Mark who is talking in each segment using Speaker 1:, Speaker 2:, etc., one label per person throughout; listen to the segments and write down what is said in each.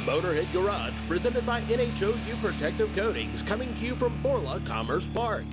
Speaker 1: Motorhead Garage, presented by NHOU Protective Coatings, coming to you from Borla Commerce Park.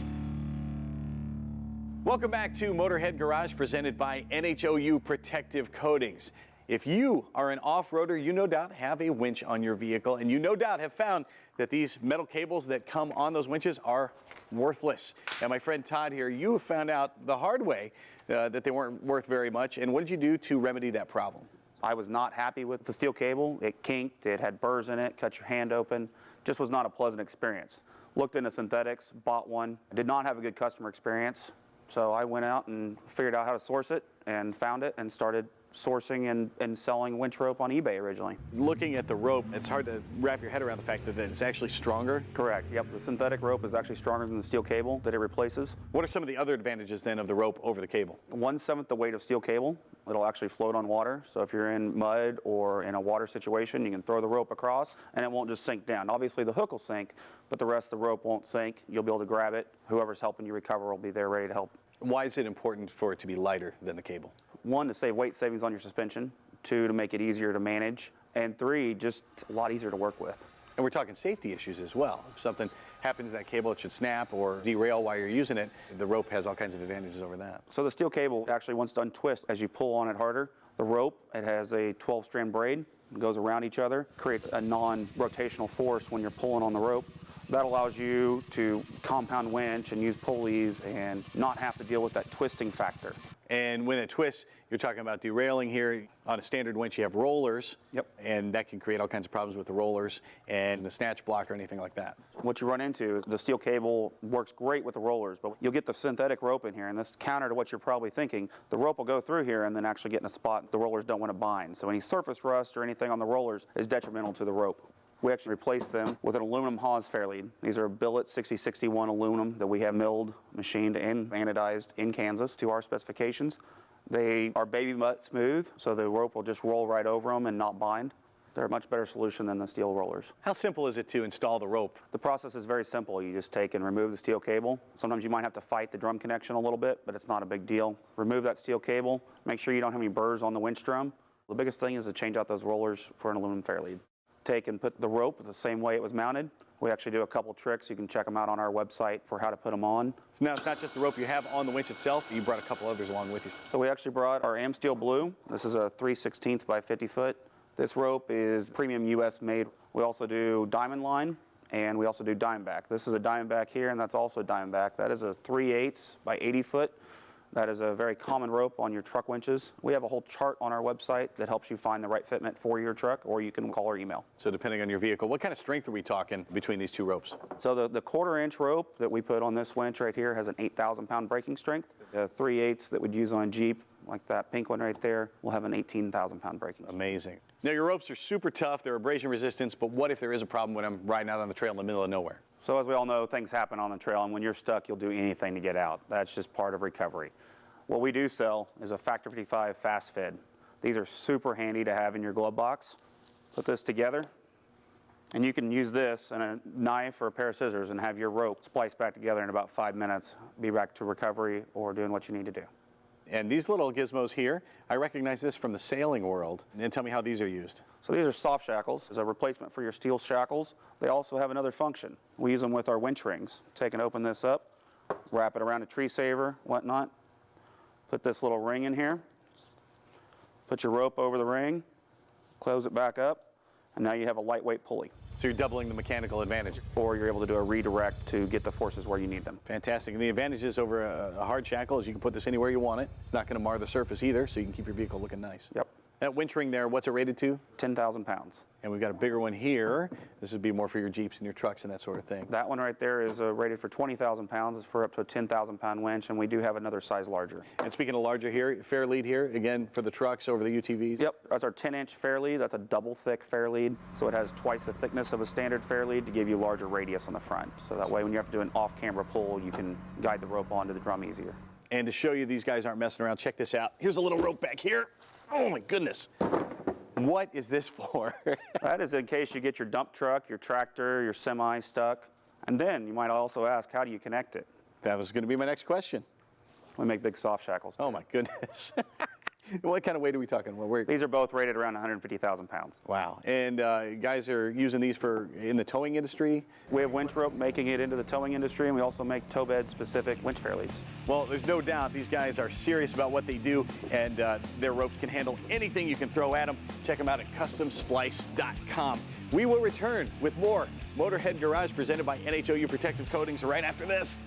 Speaker 2: Welcome back to Motorhead Garage, presented by NHOU Protective Coatings. If you are an off-roader, you no doubt have a winch on your vehicle, and you no doubt have found that these metal cables that come on those winches are worthless. And my friend Todd here, you found out the hard way that they weren't worth very much. And what did you do to remedy that problem?
Speaker 3: I was not happy with the steel cable. It kinked, it had burrs in it, cut your hand open. Just was not a pleasant experience. Looked into synthetics, bought one. Did not have a good customer experience. So I went out and figured out how to source it and found it and started sourcing and selling winch rope on eBay originally.
Speaker 2: Looking at the rope, it's hard to wrap your head around the fact that it's actually stronger.
Speaker 3: Correct. Yep. The synthetic rope is actually stronger than the steel cable that it replaces.
Speaker 2: What are some of the other advantages then of the rope over the cable? 1/7
Speaker 3: the weight of steel cable. It'll actually float on water. So if you're in mud or in a water situation, you can throw the rope across and it won't just sink down. Obviously the hook will sink, but the rest of the rope won't sink. You'll be able to grab it. Whoever's helping you recover will be there ready to help.
Speaker 2: Why is it important for it to be lighter than the cable?
Speaker 3: 1, to save weight savings on your suspension. 2, to make it easier to manage. And 3, just a lot easier to work with.
Speaker 2: And we're talking safety issues as well. If something happens to that cable, it should snap or derail while you're using it. The rope has all kinds of advantages over that. So
Speaker 3: the steel cable actually, once done, twists as you pull on it harder. The rope, it has a 12-strand braid. It goes around each other, creates a non-rotational force when you're pulling on the rope. That allows you to compound winch and use pulleys and not have to deal with that twisting factor.
Speaker 2: And when it twists, you're talking about derailing here. On a standard winch, you have rollers.
Speaker 3: Yep.
Speaker 2: And that can create all kinds of problems with the rollers and the snatch block or anything like that.
Speaker 3: What you run into is the steel cable works great with the rollers, but you'll get the synthetic rope in here, and this counter to what you're probably thinking. The rope will go through here and then actually get in a spot the rollers don't want to bind. So any surface rust or anything on the rollers is detrimental to the rope. We actually replaced them with an aluminum hawse fair lead. These are billet 6061 aluminum that we have milled, machined, and anodized in Kansas to our specifications. They are baby butt smooth, so the rope will just roll right over them and not bind. They're a much better solution than the steel rollers.
Speaker 2: How simple is it to install the rope?
Speaker 3: The process is very simple. You just take and remove the steel cable. Sometimes you might have to fight the drum connection a little bit, but it's not a big deal. Remove that steel cable. Make sure you don't have any burrs on the winch drum. The biggest thing is to change out those rollers for an aluminum fair lead. Take and put the rope the same way it was mounted. We actually do a couple tricks. You can check them out on our website for how to put them on.
Speaker 2: So now it's not just the rope you have on the winch itself, you brought a couple others along with you.
Speaker 3: So we actually brought our Amsteel Blue. This is a 3/16 by 50 foot. This rope is premium US made. We also do Diamond Line and we also do Dimeback. This is a Dimeback here and that's also a Dimeback. That is a 3/8 by 80 foot. That is a very common rope on your truck winches. We have a whole chart on our website that helps you find the right fitment for your truck, or you can call or email.
Speaker 2: So depending on your vehicle, what kind of strength are we talking between these two ropes?
Speaker 3: So the 1/4-inch rope that we put on this winch right here has an 8,000-pound braking strength. The 3/8 that we'd use on a Jeep, like that pink one right there, will have an 18,000-pound braking strength.
Speaker 2: Amazing. Now your ropes are super tough, they're abrasion resistant, but what if there is a problem when I'm riding out on the trail in the middle of nowhere?
Speaker 3: So as we all know, things happen on the trail, and when you're stuck, you'll do anything to get out. That's just part of recovery. What we do sell is a Factor 55 fast fed. These are super handy to have in your glove box. Put this together, and you can use this and a knife or a pair of scissors and have your rope spliced back together in about 5 minutes. Be back to recovery or doing what you need to do.
Speaker 2: And these little gizmos here, I recognize this from the sailing world. And tell me how these are used.
Speaker 3: So these are soft shackles. As a replacement for your steel shackles, they also have another function. We use them with our winch rings. Take and open this up, wrap it around a tree saver, whatnot. Put this little ring in here, put your rope over the ring, close it back up, and now you have a lightweight pulley.
Speaker 2: So you're doubling the mechanical advantage.
Speaker 3: Or you're able to do a redirect to get the forces where you need them.
Speaker 2: Fantastic. And the advantages over a hard shackle is you can put this anywhere you want it. It's not going to mar the surface either, so you can keep your vehicle looking nice.
Speaker 3: Yep.
Speaker 2: That winch ring there, what's it rated to?
Speaker 3: 10,000 pounds.
Speaker 2: And we've got a bigger one here. This would be more for your Jeeps and your trucks and that sort of thing.
Speaker 3: That one right there is rated for 20,000 pounds. It's for up to a 10,000-pound winch, and we do have another size larger.
Speaker 2: And speaking of larger here, fair lead here, again, for the trucks over the UTVs?
Speaker 3: Yep, that's our 10-inch fair lead. That's a double thick fair lead. So it has twice the thickness of a standard fair lead to give you larger radius on the front. So that way when you have to do an off-camera pull, you can guide the rope onto the drum easier.
Speaker 2: And to show you these guys aren't messing around, check this out. Here's a little rope back here. Oh my goodness. What is this for?
Speaker 3: That is in case you get your dump truck, your tractor, your semi stuck. And then you might also ask, how do you connect it?
Speaker 2: That was going to be my next question.
Speaker 3: We make big soft shackles.
Speaker 2: Oh my goodness. What kind of weight are we talking about?
Speaker 3: These are both rated around 150,000 pounds.
Speaker 2: Wow. And guys are using these in the towing industry?
Speaker 3: We have winch rope making it into the towing industry, and we also make tow bed specific winch fair leads.
Speaker 2: Well, there's no doubt these guys are serious about what they do, and their ropes can handle anything you can throw at them. Check them out at CustomSplice.com. We will return with more Motorhead Garage presented by NHOU Protective Coatings right after this.